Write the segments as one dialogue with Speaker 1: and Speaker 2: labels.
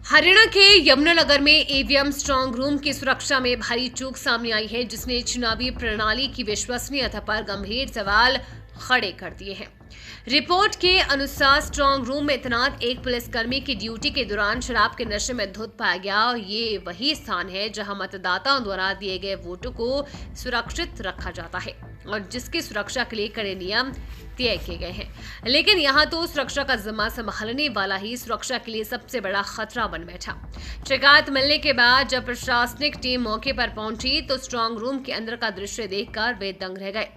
Speaker 1: हरियाणा के यमुनानगर में EVM strong room की सुरक्षा में भारी चूक सामने आई है, जिसने चुनावी प्रणाली की विश्वसनीयता पर गंभीर सवाल खड़े कर दिए हैं। रिपोर्ट के अनुसार स्ट्रांग रूम में तैनात एक पुलिसकर्मी की ड्यूटी के दौरान शराब के नशे में धुत पाया गया और ये वही स्थान है जहां मतदाताओं द्वारा दिए गए वोटों को सुरक्षित रखा जाता है और जिसकी सुरक्षा के लिए कड़े नियम तय किए गए हैं। लेकिन यहाँ तो सुरक्षा का जिम्मा संभालने वाला ही सुरक्षा के लिए सबसे बड़ा खतरा बन बैठा। शिकायत मिलने के बाद जब प्रशासनिक टीम मौके पर पहुंची तो स्ट्रांग रूम के अंदर का दृश्य देखकर वे दंग रह गए।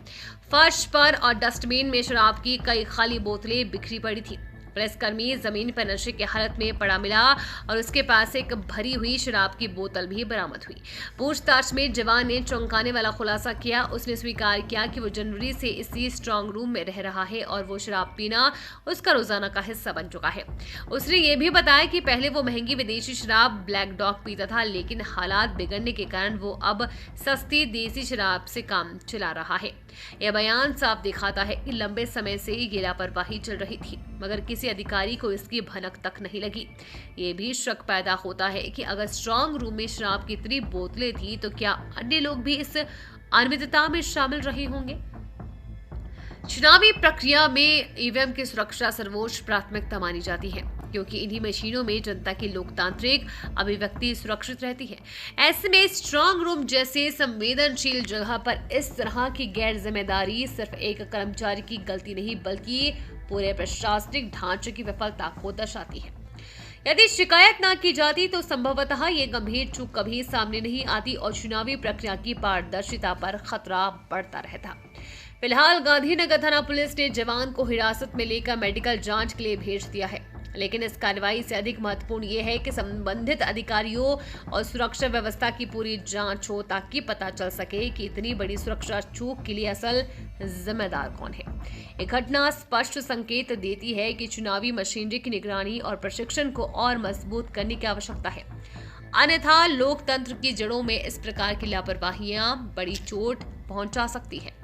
Speaker 1: फर्श पर और डस्टबिन में शराब की कई खाली बोतलें बिखरी पड़ी थी। पुलिसकर्मी जमीन पर नशे की हालत में पड़ा मिला और उसके पास एक भरी हुई शराब की बोतल भी बरामद हुई। पूछताछ में जवान ने चौंकाने वाला खुलासा किया। उसने स्वीकार किया कि वो जनवरी से इसी स्ट्रांग रूम में रह रहा है और वो शराब पीना उसका रोजाना का हिस्सा बन चुका है। उसने ये भी बताया कि पहले वो महंगी विदेशी शराब ब्लैक डॉग पीता था, लेकिन हालात बिगड़ने के कारण वो अब सस्ती देसी शराब से काम चला रहा है। यह बयान साफ दिखाता है कि लंबे समय से ये लापरवाही चल रही थी, मगर किसी अधिकारी को इसकी भनक तक नहीं लगी। ये भी शक पैदा होता है कि अगर स्ट्रांग रूम में शराब की इतनी बोतलें थी तो क्या अन्य लोग भी इस अनियमितता में शामिल रहे होंगे। चुनावी प्रक्रिया में ईवीएम की सुरक्षा सर्वोच्च प्राथमिकता मानी जाती है, क्योंकि इन्हीं मशीनों में जनता की लोकतांत्रिक अभिव्यक्ति सुरक्षित रहती है। ऐसे में स्ट्रांग रूम जैसे संवेदनशील जगह पर इस तरह की गैर जिम्मेदारी सिर्फ एक कर्मचारी की गलती नहीं, बल्कि पूरे प्रशासनिक ढांचे की विफलता को दर्शाती है। यदि शिकायत न की जाती तो संभवतः ये गंभीर चूक कभी सामने नहीं आती और चुनावी प्रक्रिया की पारदर्शिता पर खतरा बढ़ता रहता। फिलहाल गांधीनगर थाना पुलिस ने जवान को हिरासत में लेकर मेडिकल जांच के लिए भेज दिया है, लेकिन इस कार्रवाई से अधिक महत्वपूर्ण यह है कि संबंधित अधिकारियों और सुरक्षा व्यवस्था की पूरी जांच हो, ताकि पता चल सके कि इतनी बड़ी सुरक्षा चूक के लिए असल जिम्मेदार कौन है। ये घटना स्पष्ट संकेत देती है कि चुनावी मशीनरी की निगरानी और प्रशिक्षण को और मजबूत करने की आवश्यकता है, अन्यथा लोकतंत्र की जड़ों में इस प्रकार की लापरवाहियां बड़ी चोट पहुंचा सकती है।